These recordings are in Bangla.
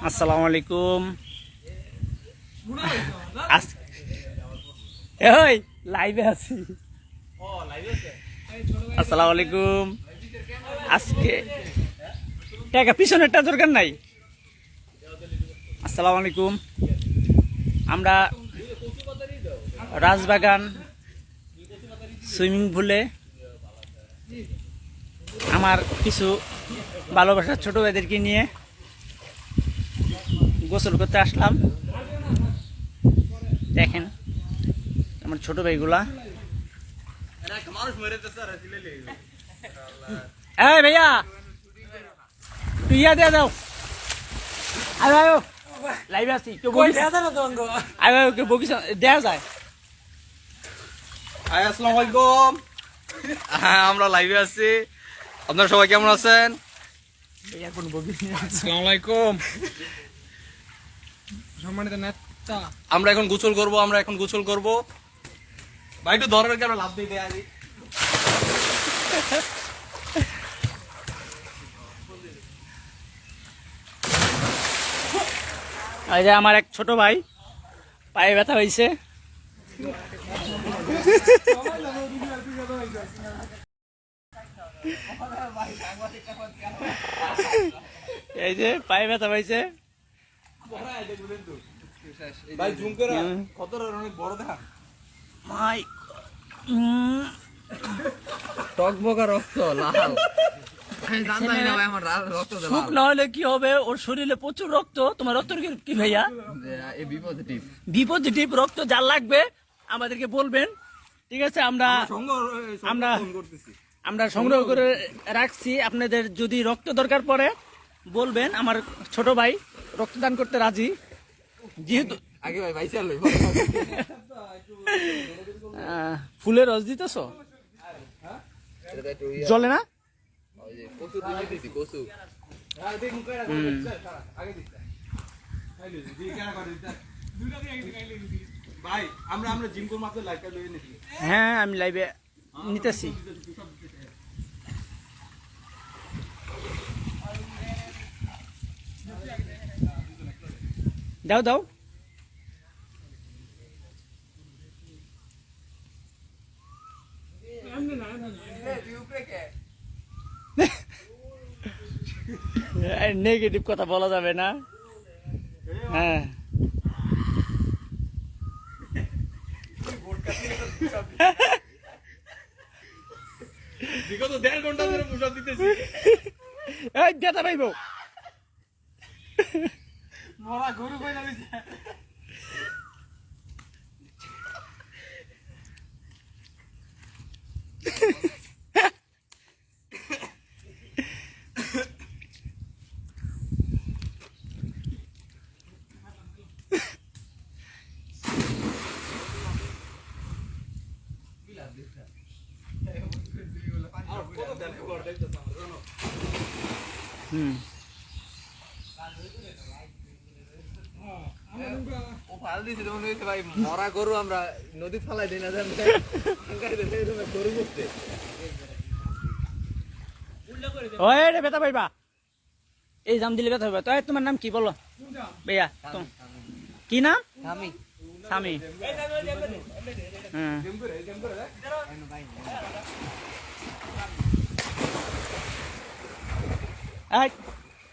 আসসালামু আলাইকুম। এই লাইভে আছি। আসসালামু আলাইকুম। আজকে টাকা পিছনেরটা দরকার নাই। আসসালামু আলাইকুম। আমরা রাজবাগান সুইমিং পুলে আমার কিছু ভালোবাসার ছোট ভাইদেরকে নিয়ে গোসল করতে আসলাম। দেখেন আমার ছোট ভাইগুলা। এই ভাইয়া তুই ইয়া দিয়ে দাও। আয় লাইভে আছি, দেওয়া যায়। আসসালামু আলাইকুম। হ্যাঁ, আমরা লাইভে আছি। আপনারা সবাই কেমন আছেন? আসসালামু আলাইকুম সম্মানিত নেতা। আমরা এখন গোসল করব। ভাই একটু ধরে রেখে আমরা লাভ দিয়ে দেয়া দিই। এই যে আমার এক ছোট ভাই পায়ে ব্যথা হয়েছে। এই যে পায়ে ব্যথা হয়েছে। ভাই জুম করে কতটা অনেক বড় দেখা। ভাই টকবকা রক্ত লাল। সুখ না হলে কি হবে? ওর শরীরে প্রচুর রক্ত। তোমার রক্ত কি ভাইয়া? বিপজিটিভ রক্ত যার লাগবে আমাদেরকে বলবেন, ঠিক আছে? আমরা সংগ্রহ করে রাখছি। আপনাদের যদি রক্ত দরকার পড়ে বলবেন। আমার ছোট ভাই রক্তদান করতে রাজি। যেহেতু ফুলের রস দিতেছ, জলে না? হ্যাঁ, আমি লাইভে নিতেছি। দাও দাও। নেগেটিভ কথা বলা যাবে না। হ্যাঁ, বিগত 1.5 ঘন্টা ধরে পুশ-আপ দিতেছি। এই ব্যথা পাইব। মরা গরু কইলা দিছে। মরা গরু আমরা নদী ফালাই দিই না, গরু করতে ব্যথা পাইবা। এই জাম দিলে ব্যথা পাইবা। তো তোমার নাম কি বলো ভাইয়া? কি নাম? স্বামী।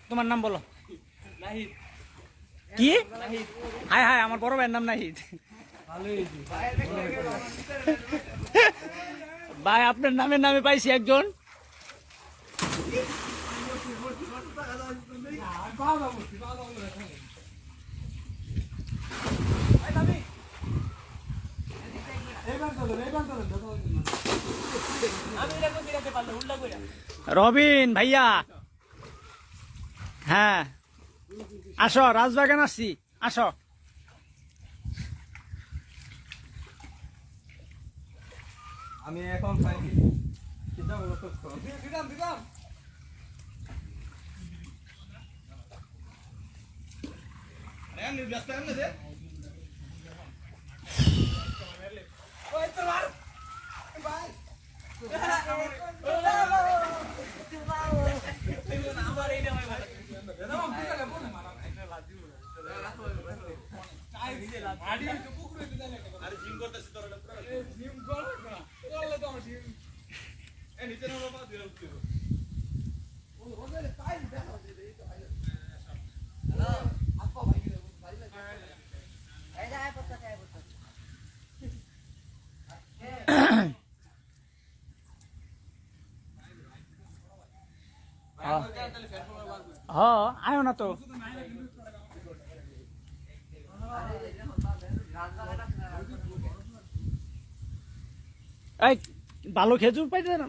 তোমার নাম বলো। কি? হায় হায়, আমার বড় ভাইয়ের নাম নাহিদ। ভাই আপনার নামে পাইছি একজন। রবিন ভাইয়া, হ্যাঁ আসো, রাজবাগান আসছি, আসো। আমি এখন হ্যাঁ আয়ো না তো এই ভালো খেজুর পাইতে না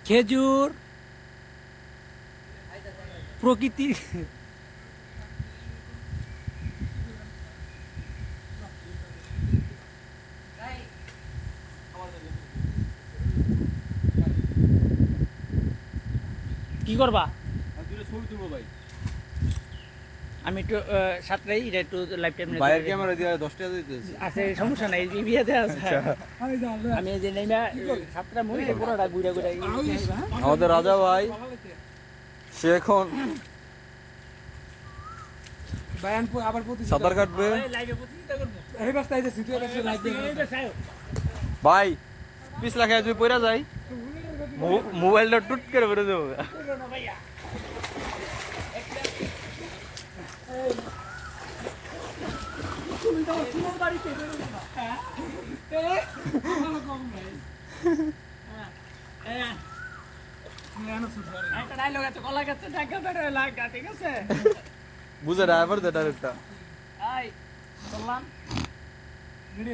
খেজুর প্রকৃতি কি করবা আমি একটু সাতটাই এটা একটু লাইভ টাইম বাইরের ক্যামেরা দিয়ে 10 টাকা দিতেছে আছে সমস্যা নাই বিয়েতে আছে আমি এই যে নেইমা সাতটা মুই পুরোটা ঘুরে ঘুরে আমাদের রাজা ভাই সে এখন আবার প্রতি সাঁতার কাটবে লাইভে প্রতিযোগিতা করব এই রাস্তায় আইতে সিটি আছে লাইভ ভাই পিছলা খেয়ে যদি পড়া যায় মোবাইলটা টুট করে বেরো দেবো ভাইয়া তুমি তো তোমার বাড়িতে বেরো না হ্যাঁ ভালো কম ভাই হ্যাঁ একটা ডায়লগ আছে কলা গাছে ঢাকা বেরো লাগা ঠিক আছে বুঝে ড্রাইভার দে ডাইরেক্টটা আই চললাম রেডি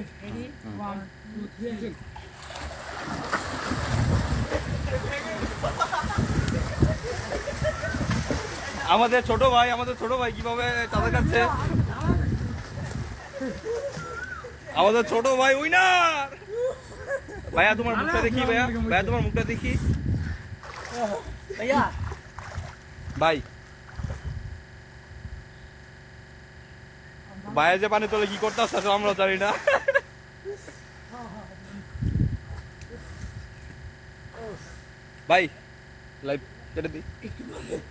1 2 3 আমাদের ছোট ভাই কিভাবে চাঁদা কাটছে আমাদের ছোট ভাই উইনার ভাইয়া তোমার মুখটা দেখি ভাইয়া তোমার মুখটা দেখি ভাইয়া ভাই ভাইয়া যে পানি তোলে কি করতে আসছে আমরা জানি না ভাই লাইভ কেটে দি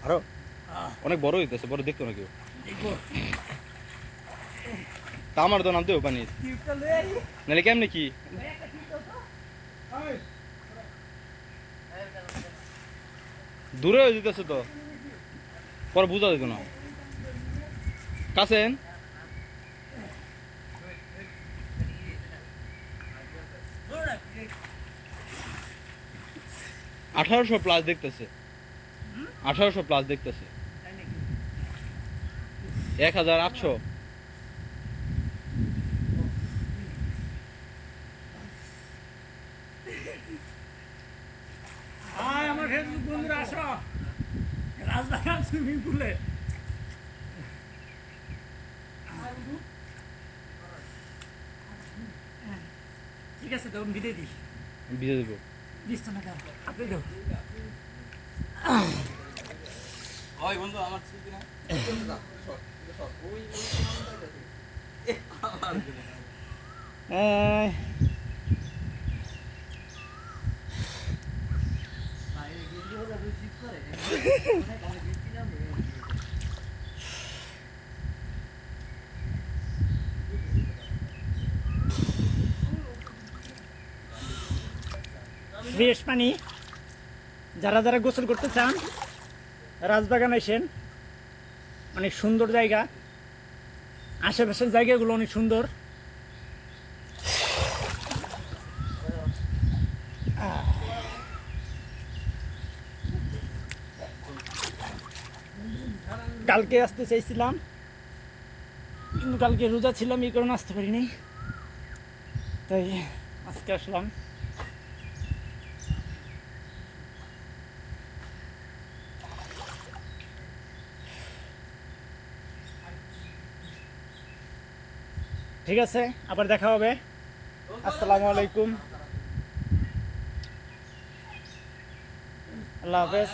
আরো অনেক বড় হইতেছে বড় দেখতো না কেউ তা আমার তো নামতেও পানি নাহলে কেমনে কি দূরে হয়ে যেতেছে তো পরে বুঝা যেত না কাছেন $1800+ দেখতেছে 1800+ দেখতেছে 1800 আয় আমার ফেসবুক বন্ধুরা আসো রাজবাগান সুইমিং পুলে ঠিক আছে তখন বিদে দিস বিজে দেবো দিস তো না কেন আপনি দাও ওই বন্ধু আমার ছবি না ফ্রেশ পানি যারা যারা গোসল করতে চান রাজবাগান আসেন অনেক সুন্দর জায়গা আশেপাশের জায়গাগুলো অনেক সুন্দর কালকে আসতে চাইছিলাম কিন্তু কালকে রোজা ছিলাম এই কারণে আসতে পারিনি তাই আজকে আসলাম ঠিক আছে আবার দেখা হবে আসসালামু আলাইকুম আল্লাহ হাফেজ